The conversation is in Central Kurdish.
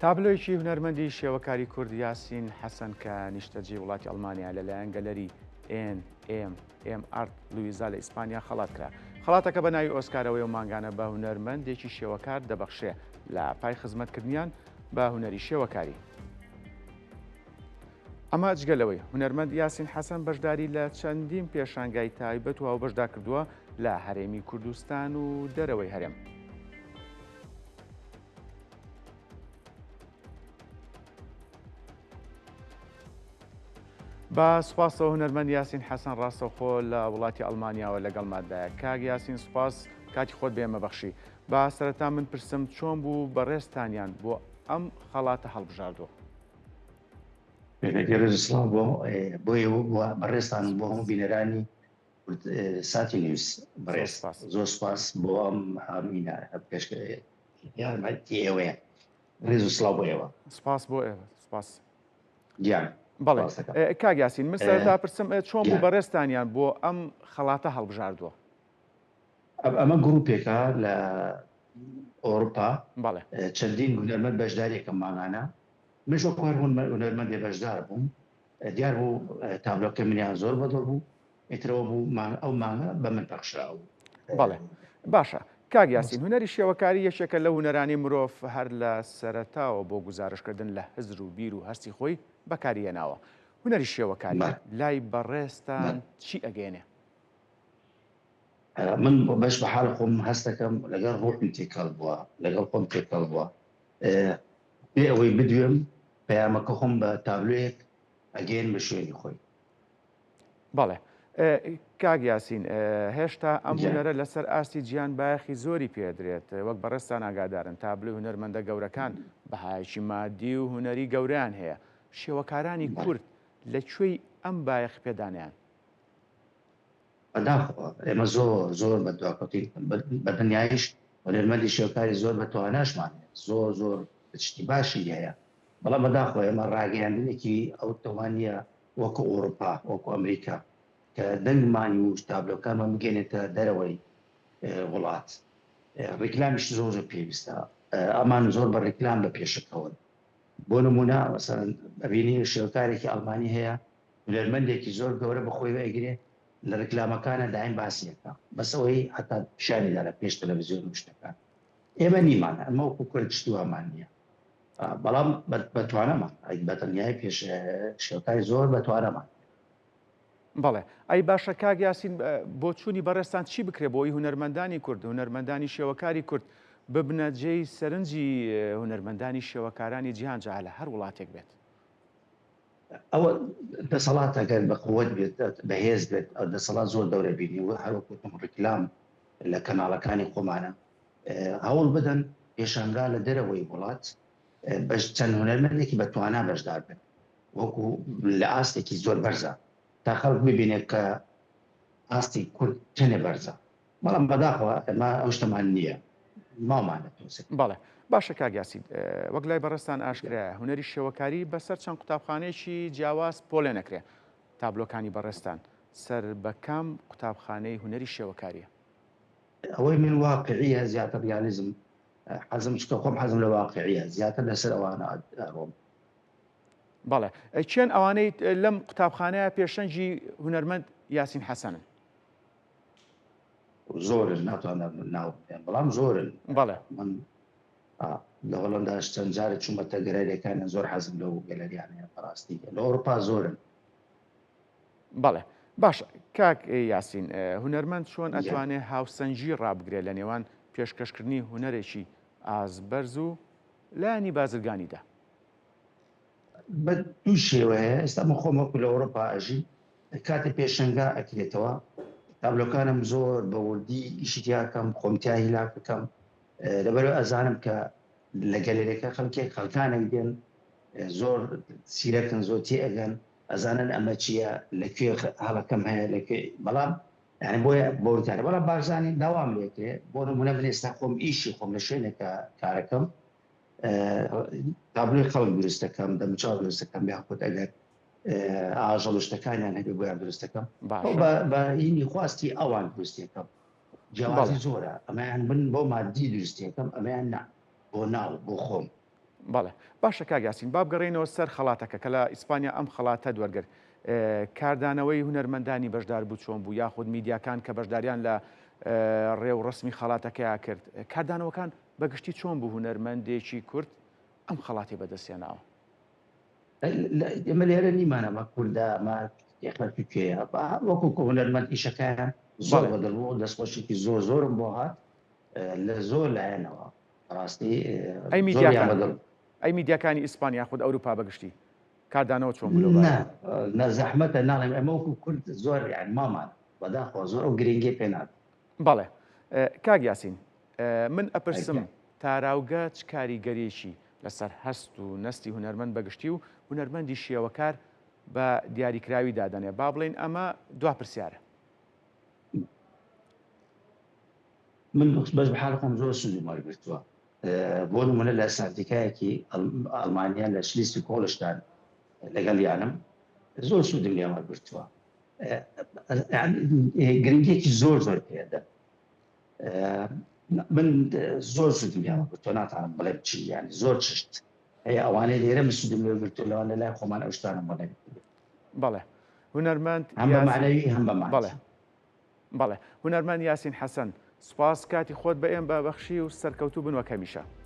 تابلۆیەکی هونەرمەندی شێوەکاری کورد یاسین حەسەن کە نیشتەجێ وڵاتی ئەڵمانیا لەلایەن گەلەری NMM ئارت لویزا لە ئیسپانیا خەڵات کرا. خەڵاتەکە بە ناوی ئۆسکارەوەی و ماگانە بە هونەرمەندێکی شێوەکار دەبەخشێ لە پای خزمەتکردنیان بە هونەری شێوەکاری. ئەمە جگەلەوەی هونەرمەند یاسین حەسەن بەشداری لە چەندین پێشانگای تایبەت و بەشدا کردووە لە هەرێمی کوردستان و دەرەوەی هەرێم. با سوپاسەوە هونەرمەند یاسین حەسەن ڕاستەوخۆ لە وڵاتی ئەڵمانیاوە لەگەڵمادایە. کاک یاسین سوپاس کاتی خۆت بێمە بەخشی. با سەرەتا من پرسم چۆن بوو بەڕێستانیان بۆ ئەم خەڵاتە هەڵبژاردووە؟ گەرزسڵاو بۆ بەڕێستان بۆ هەموو بینەرانی ساتی نیوز بەڕێز زۆر سوپاس بۆ ئەم هەمینە یارمەتی ئێوەیە ڕێز و سڵاو بۆ ئێوە. سپاس بۆ ئێوە. سپاس گیان. بەڵێ کاک یاسین من سەرەتا پرسم چۆن بوو بەڕێستانیان بۆ ئەم خەڵاتە هەڵبژاردووە؟ ئەمە گروپێکە لە ئەوروپا بەڵێ چەندین هونەرمەند بەشداریەکە ماگانە منش وەکو هەر هونەرمەندێ بەشدار بووم دیار بوو تابلۆکە منیان زۆر بەدڵ بوو ئیترەوە بوو ئەو مانگە بە من پەخشراوە. بەڵێ باشە کاک یاسین هونەری شێوەکاری یەکێکە لە هونەرانی مرۆڤ هەر لە سەرەتاوە بۆ گزارشکردن لە هزر و بیر و هەستی خۆی بەکاریهێناوە. هونەری شێوەکاری لای بەڕێستان چی ئەگەێنێ؟ من بەش بە حاڵ خۆم هەستەکەم لەگەڵ ڕۆحم تێکەڵ بووە لەگەڵ خۆم تێکەڵ بووە بێ ئەوەی بدوێم پەیامەکە خۆم بە تابلۆیەک ئەگەێن بە شوێنی خۆی. بەڵێ کاک یاسین هێشتا ئەم هونەرە لەسەر ئاستی گیان بایەخی زۆری پێدرێت وەک بەڕێستان ئاگادارن تابلۆی هونەرمەندە گەورەکان بەهایشی مادی و هونەری گەوریان هەیە. شێوەکارانی کورد لەکوێی ئەم بایەخ پێدانیان؟ بەداخەوە ئێمە زۆر بە دواکەوتی بە دنیایش هونەرمەندی شێوەکاری زۆر بە تواناشمان زۆر شتی باشی هەیە بەڵام بەداخەوە ئێمە ڕاگەیاندنێکی ئەو توانیە وەکو ئەوروپا وەکو ئەمریکا کە دەنگمانی و تابلۆکانمان بگەێنێتە دەرەوەی وڵات ڕیکلامیش زۆر پێویستە ئەمان زۆر بە ڕیکلام بە پێشەکەون. بۆ نمونە مەسەڵەن ئەبینی شێوەکارێکی ئەڵمانی هەیە هونەرمەندێکی زۆر گەورە بەخۆی ئەگرێ لە ڕیکلامەکانە دایم باسیەکە بەس ئەوەی هەتا پیشانیدا لە پێش تەلەڤیزیۆن و شتەکان ئێمە نیمانە ئەمە وەکو کورد شتووامان نییە بەڵام بەتوانەمان بەتەنیای پێش شێوەکاری زۆر بەتوانەمان. بەڵێ ئەی باشە کاک یاسین بۆ چوونی بەڕێستان چی بکرێ بۆی هونەرمەندانی کورد هونەرمەندانی شێوەکاری کورد ببنە جێی سەرنجی هونەرمەندانی شێوەکارانی جیهانجا لە هەر وڵاتێک بێت؟ ئەوە دەسەڵات ئەگەر بە قووەت بێت بەهێز بێت دەسەڵات زۆر دەورە بینی و هەروەکوتم ڕیکلام لە کەناڵەکانی خۆمانە هەوڵ بدەن پێشانگا لە دەرەوەی وڵات چەند هونەرمەندێکی بەتوانا بەشدار بن وەکو لە ئاستێکی زۆر بەرزە تا خەڵک ببینێت کە ئاستی کورد چەنێ بەرزە بەڵام بەداخەوە ئەمە ئەو شتەمان نییە ماوانە تۆسێت. بەڵێ باشە کاک یاسین وەک لای بەڕێستان ئاشکرایە هونەری شێوەکاری بەسەر چەند قوتابخانەیەکی جیاواز پۆلێ نەکرێ. تابلۆکانی بەڕێستان سەر بە کام قوتابخانەی هونەری شێوەکاریە؟ ئەوەی من واقعیە زیاتر ریالیزم حەزم چکە خۆم حەزم لە واقعیە زیاتر لەسەر ئەوانە ڕۆم. بەڵێ چێن ئەوانەی لەم قوتابخانەیە پێشەنجی هونەرمەند یاسین حەسەنن؟ زۆرن ناتوانم ناو بەڵام زۆرن. بەڵێ من لە هۆڵەنداش چەند جارە چوومەتە گەلەریەکانە زۆر حەزم لەو گەلەریانەیە بەڕاستی لە ئەوروپا زۆرن. بەڵێ باشە کاک یاسین هونەرمەند چۆن ئەتوانێت هاوسەنجی ڕابگرێت لە نێوان پێشکەشکردنی هونەرێکی ئازبەرز و لایەنی بازرگانیدا؟ بە دوو شێوەیە ئێستا من خۆم وەکو لە ئەوروپا ئەژی کاتێک پێشەنگا ئەکرێتەوە تابلۆکانم زۆر بەوردی ئیشتیاکەم خۆمتیایی لا بکەم لەبەرەوە ئەزانم کە لە گەلەرێکە خەڵکانێک دێن زۆر سیرەکن زۆر تێ ئەگەن ئەزانن ئەمە چییە لەکوێ هەڵەکەم هەیە لەکوێ بەڵام یعنی بۆیە بۆتانە بەڵام بارزانانی داوام لێکێ بۆ نمونە من ئێستا خۆم ئیشی خۆم لە شوێنێکە کارەکەم تابلۆی خەڵک دروستەکەم دەمچاو دروستەکەم یاخود ئەگەر ئاژەڵ شتەکانیان هەبێ بۆیان دروستەکەم بە هینی خواستی ئەوان دروستێکەم جیاوازی زۆرە ئەمەیان بن بۆ مادی دروستێکەم ئەمەیان نا بۆ ناو بۆ خۆم بەڵێ باشە کاک یاسین با بگەڕێنەوە سەر خەڵاتەکە کە لە ئیسپانیا ئەم خەڵاتە دووەرگرت کاردانەوەی هونەرمەندانی بەشدار بوو چۆن بوو یاخود میدیاکان کە بەشداریان لە ڕێو ڕسمی خەڵاتەکەیان کرد کاردانەوەکان بەگشتی چۆن بوو هونەرمەندێکی کورد ئەم خەڵاتی بەدەستێناوە ئێمە لێرە نیمانەمە کووردا ئەمە یەخەتی کوێیە وەکو هونەرمەند ئیشەکەیان زۆر بەدڵبوو دەستخۆشێکی زۆرم بۆ هات لە زۆر لایەنەوە ڕاستی ئەی میدیاکانی ئیسپانیا خود ئەوروپا بەگشتی کاردانەوە چۆن بوو نە زەحمەتە ناڵێم ئەمە وەکو کورد زۆر یان مامان بەداخۆ زۆر ئەو گرنگی پێنات بەڵێ کاک یاسین من ئەپرسم تاراوگە چ کاریگەریەکی لەسەر هەست و نەستی هونەرمەند بەگشتی و هونەرمەندی شێوەکار بە دیاریکراوی دادەنێ با بڵێن ئەمە دوا پرسیارە من بەش بەحاڵ خۆم زۆر سوودی وەرگرتووە بۆ نمونە لە ساردیکایەکی ئەڵمانیا لە شلیستی کۆڵشتان لەگەڵ یانم زۆر سوودم لێ وەرگرتووە گرنگێکی زۆر پێدە من زۆر سوودم لێ وەرگرتووە ناتوانم بڵێم چی یانی زۆر چشت هەیە ئەوانەی لێرە من سوودم لێ وەرگرتووە لەوانە لای خۆمان ئەو شتانم بۆ نەگرتووە بەڵێ هونەرمەند هەم بە معنەوی هەم بە مادی بەڵێ هونەرمەند یاسین حەسەن سوپاس کاتی خۆت بە ئێمە بەبەخشی و سەرکەوتوو بنوە کەمیشە